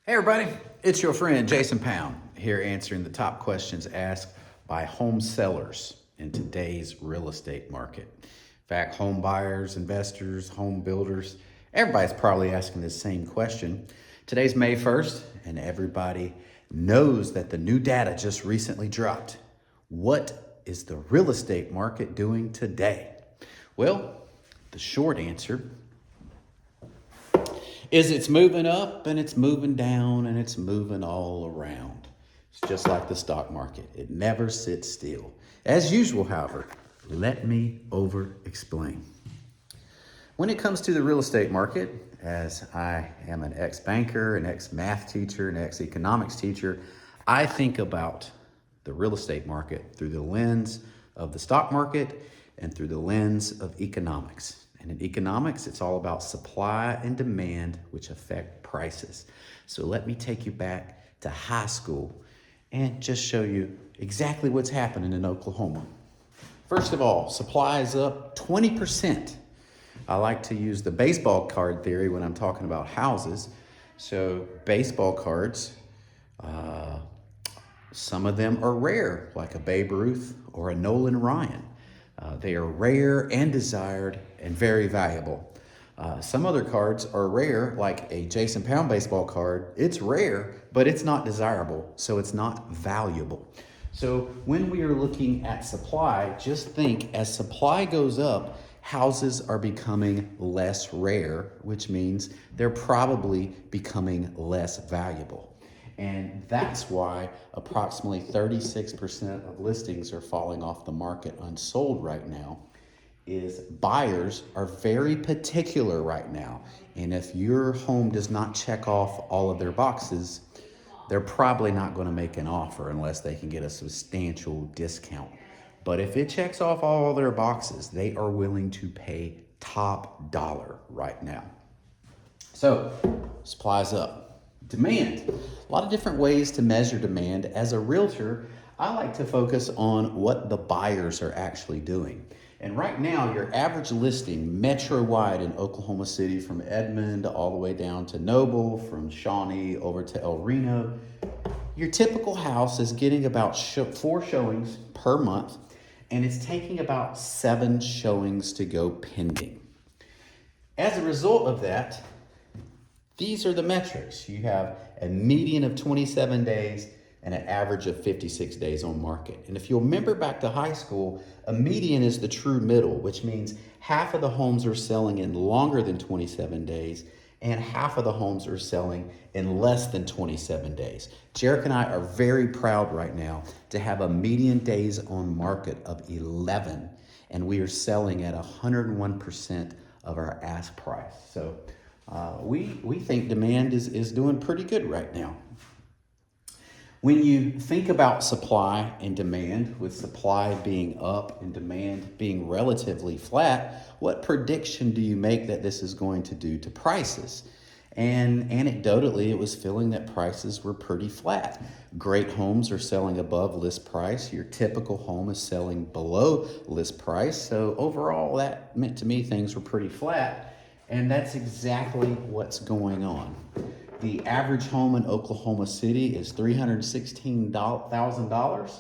Hey everybody, it's your friend Jason Pound here answering the top questions asked by home sellers in today's real estate market. In fact, home buyers, investors, home builders, everybody's probably asking the same question. Today's May 1st and everybody knows that the new data just recently dropped. What is the real estate market doing today? Well, the short answer is it's moving up and it's moving down and it's moving all around. It's just like the stock market. It never sits still. As usual, however, let me over-explain. When it comes to the real estate market, as I am an ex-banker, an ex-math teacher, an ex-economics teacher, I think about the real estate market through the lens of the stock market and through the lens of economics. And in economics, it's all about supply and demand, which affect prices. So let me take you back to high school and just show you exactly what's happening in Oklahoma. First of all, supply is up 20%. I like to use the baseball card theory when I'm talking about houses. So baseball cards, some of them are rare, like a Babe Ruth or a Nolan Ryan. They are rare and desired and very valuable. Some other cards are rare, like a Jason Pound baseball card. It's rare, but it's not desirable, so it's not valuable. So when we are looking at supply, just think as supply goes up, houses are becoming less rare, which means they're probably becoming less valuable. And that's why approximately 36% of listings are falling off the market unsold right now, is buyers are very particular right now. And if your home does not check off all of their boxes, they're probably not going to make an offer unless they can get a substantial discount. But if it checks off all of their boxes, they are willing to pay top dollar right now. So supply's up. Demand. A lot of different ways to measure demand. As a realtor, I like to focus on what the buyers are actually doing. And right now, your average listing metro-wide in Oklahoma City, from Edmond all the way down to Noble, from Shawnee over to El Reno, your typical house is getting about 4 showings per month, and it's taking about 7 showings to go pending. As a result of that, these are the metrics. You have a median of 27 days and an average of 56 days on market. And if you'll remember back to high school, a median is the true middle, which means half of the homes are selling in longer than 27 days and half of the homes are selling in less than 27 days. Jerica and I are very proud right now to have a median days on market of 11, and we are selling at 101% of our ask price. So we think demand is doing pretty good right now. When you think about supply and demand, with supply being up and demand being relatively flat, what prediction do you make that this is going to do to prices? And anecdotally, it was feeling that prices were pretty flat. Great homes are selling above list price. Your typical home is selling below list price. So overall, that meant to me things were pretty flat. And that's exactly what's going on. The average home in Oklahoma City is $316,000.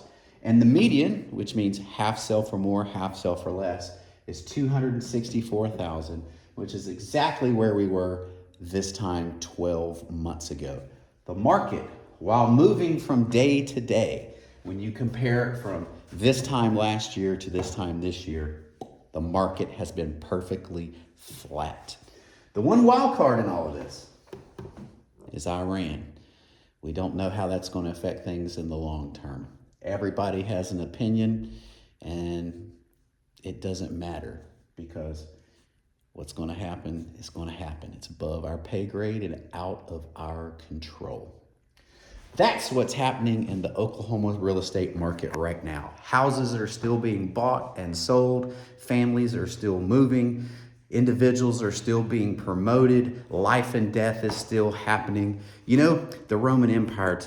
And the median, which means half sell for more, half sell for less, is $264,000, which is exactly where we were this time 12 months ago. The market, while moving from day to day, when you compare it from this time last year to this time this year, the market has been perfectly flat. The one wild card in all of this is Iran. We don't know how that's going to affect things in the long term. Everybody has an opinion, and it doesn't matter because what's going to happen is going to happen. It's above our pay grade and out of our control. That's what's happening in the Oklahoma real estate market right now. Houses are still being bought and sold. Families are still moving. Individuals are still being promoted. Life and death is still happening. You know, the Roman Empire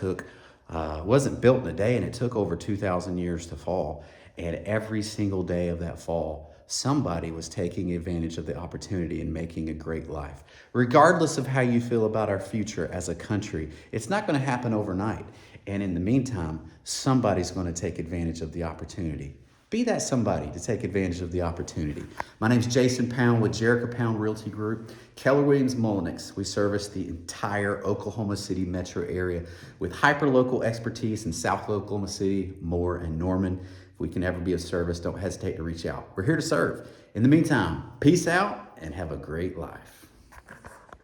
wasn't built in a day, and it took over 2,000 years to fall. And every single day of that fall, somebody was taking advantage of the opportunity and making a great life. Regardless of how you feel about our future as a country, it's not going to happen overnight. And in the meantime, somebody's going to take advantage of the opportunity. Be that somebody to take advantage of the opportunity. My name's Jason Pound with Jerica Pound Realty Group. Keller Williams Mullinix. We service the entire Oklahoma City metro area with hyper-local expertise in South Oklahoma City, Moore, and Norman. If we can ever be of service, don't hesitate to reach out. We're here to serve. In the meantime, peace out and have a great life.